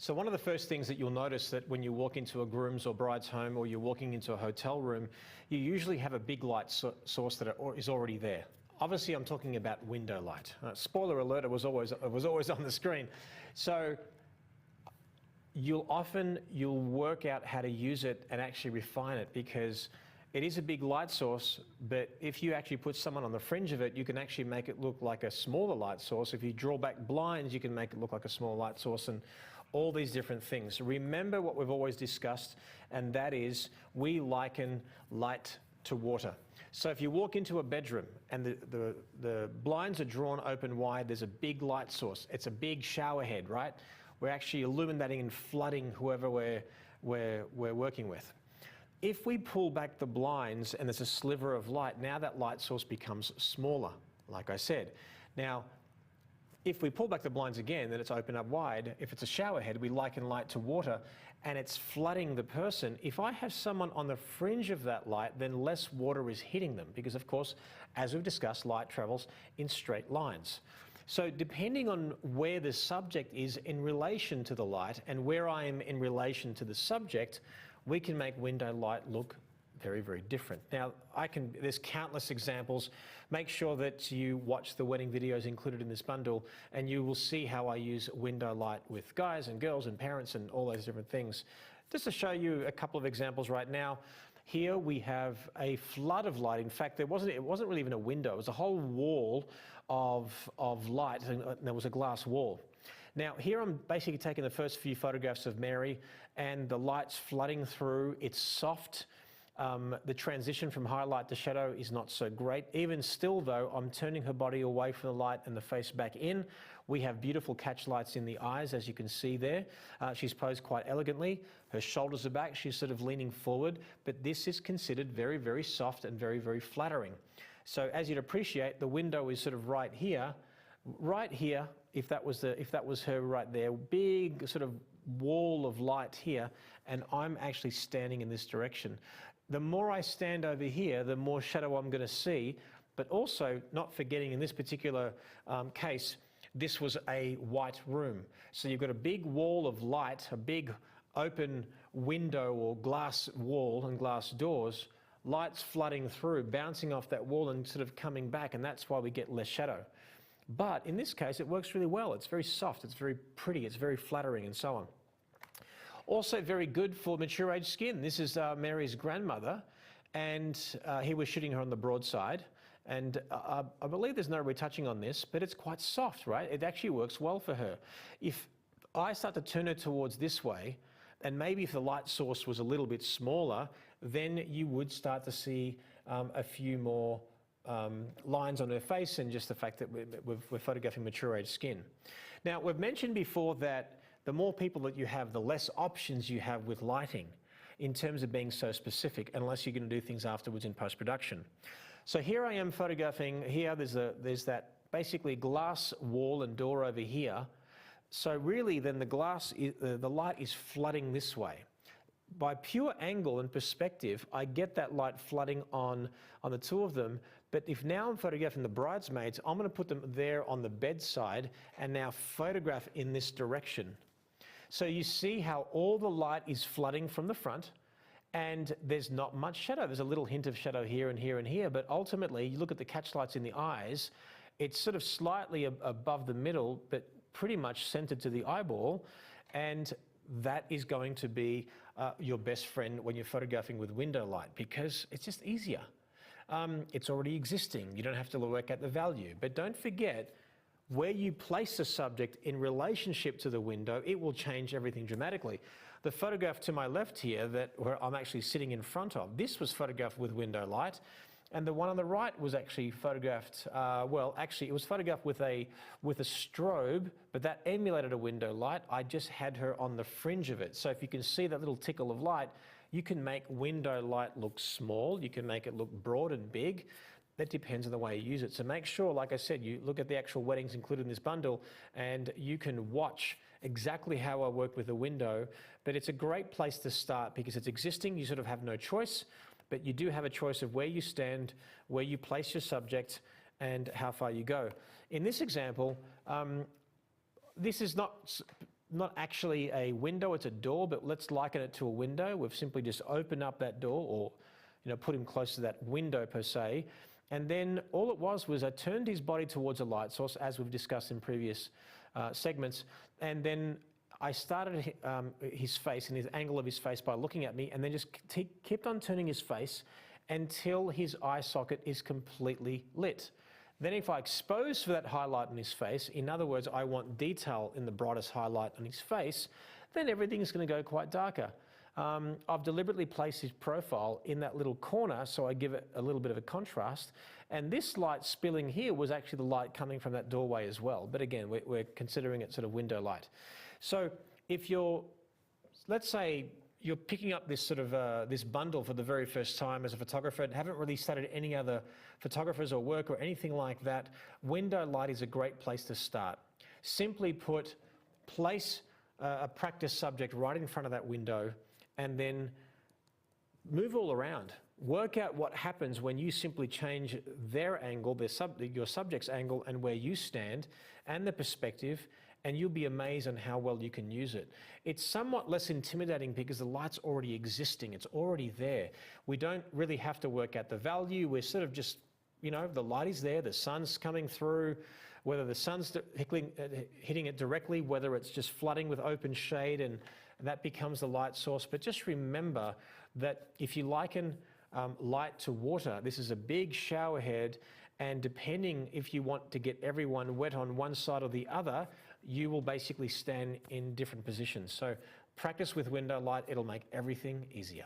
So one of the first things that you'll notice that when you walk into a groom's or bride's home, or you're walking into a hotel room, you usually have a big light source that is already there. Obviously, I'm talking about window light. Spoiler alert, it was always on the screen. So you'll work out how to use it and actually refine it, because it is a big light source, but if you actually put someone on the fringe of it, you can actually make it look like a smaller light source. If you draw back blinds, you can make it look like a small light source, and all these different things. Remember what we've always discussed, and that is we liken light to water. So if you walk into a bedroom and the blinds are drawn open wide, there's a big light source. It's a big shower head, right? We're actually illuminating and flooding whoever we're working with. If we pull back the blinds and there's a sliver of light, now that light source becomes smaller, like I said. Now, if we pull back the blinds again, then it's open up wide. If it's a shower head, we liken light to water, and it's flooding the person. If I have someone on the fringe of that light, then less water is hitting them, because of course, as we've discussed, light travels in straight lines. So depending on where the subject is in relation to the light and where I am in relation to the subject, we can make window light look very, very different. Now, there's countless examples. Make sure that you watch the wedding videos included in this bundle, and you will see how I use window light with guys and girls and parents and all those different things. Just to show you a couple of examples right now, here we have a flood of light. In fact, it wasn't really even a window. It was a whole wall of light, and there was a glass wall. Now, here I'm basically taking the first few photographs of Mary, and the light's flooding through. It's soft. The transition from highlight to shadow is not so great. Even still, though, I'm turning her body away from the light and the face back in. We have beautiful catch lights in the eyes, as you can see there. She's posed quite elegantly. Her shoulders are back. She's sort of leaning forward. But this is considered very, very soft and very, very flattering. So as you'd appreciate, the window is sort of right here. Right here, if that was her right there, big sort of wall of light here, and I'm actually standing in this direction. The more I stand over here, the more shadow I'm going to see, but also not forgetting in this particular case, this was a white room. So you've got a big wall of light, a big open window or glass wall and glass doors, lights flooding through, bouncing off that wall and sort of coming back, and that's why we get less shadow. But in this case, it works really well. It's very soft, it's very pretty, it's very flattering, and so on. Also very good for mature age skin. This is Mary's grandmother, and here we're shooting her on the broadside. And I believe there's no retouching on this, but it's quite soft, right? It actually works well for her. If I start to turn her towards this way, and maybe if the light source was a little bit smaller, then you would start to see a few more lines on her face, and just the fact that we're photographing mature age skin. Now, we've mentioned before that the more people that you have, the less options you have with lighting in terms of being so specific, unless you're going to do things afterwards in post-production. So here I am photographing. Here there's that basically glass wall and door over here. So really then the light is flooding this way. By pure angle and perspective, I get that light flooding on the two of them. But if now I'm photographing the bridesmaids, I'm going to put them there on the bedside and now photograph in this direction. So you see how all the light is flooding from the front, and there's not much shadow. There's a little hint of shadow here and here and here, but ultimately you look at the catch lights in the eyes, it's sort of slightly above the middle, but pretty much centered to the eyeball, and that is going to be your best friend when you're photographing with window light, because it's just easier. It's already existing. You don't have to work out the value. But don't forget, where you place the subject in relationship to the window, it will change everything dramatically. The photograph to my left here, where I'm actually sitting in front of, this was photographed with window light. And the one on the right was actually photographed, well, actually it was photographed with a strobe, but that emulated a window light. I just had her on the fringe of it. So if you can see that little tickle of light, you can make window light look small, you can make it look broad and big. That depends on the way you use it. So make sure, like I said, you look at the actual weddings included in this bundle, and you can watch exactly how I work with the window. But it's a great place to start because it's existing, you sort of have no choice. But you do have a choice of where you stand, where you place your subject, and how far you go. In this example, this is not not actually a window, it's a door, but let's liken it to a window. We've simply just opened up that door, or put him close to that window per se. And then all it was I turned his body towards a light source, as we've discussed in previous segments, and then I started his face and his angle of his face by looking at me, and then just kept on turning his face until his eye socket is completely lit. Then if I expose for that highlight on his face, in other words, I want detail in the brightest highlight on his face, then everything's going to go quite darker. I've deliberately placed his profile in that little corner so I give it a little bit of a contrast. And this light spilling here was actually the light coming from that doorway as well. But again, we're considering it sort of window light. So if let's say you're picking up this sort of this bundle for the very first time as a photographer and haven't really studied any other photographers or work or anything like that, window light is a great place to start. Simply put, place a practice subject right in front of that window and then move all around. Work out what happens when you simply change their angle, your subject's angle, and where you stand and the perspective, and you'll be amazed on how well you can use it. It's somewhat less intimidating because the light's already existing, it's already there. We don't really have to work out the value, we're sort of just, the light is there, the sun's coming through, whether the sun's hitting it directly, whether it's just flooding with open shade and that becomes the light source. But just remember that if you liken light to water, this is a big shower head, and depending if you want to get everyone wet on one side or the other, you will basically stand in different positions. So practice with window light, it'll make everything easier.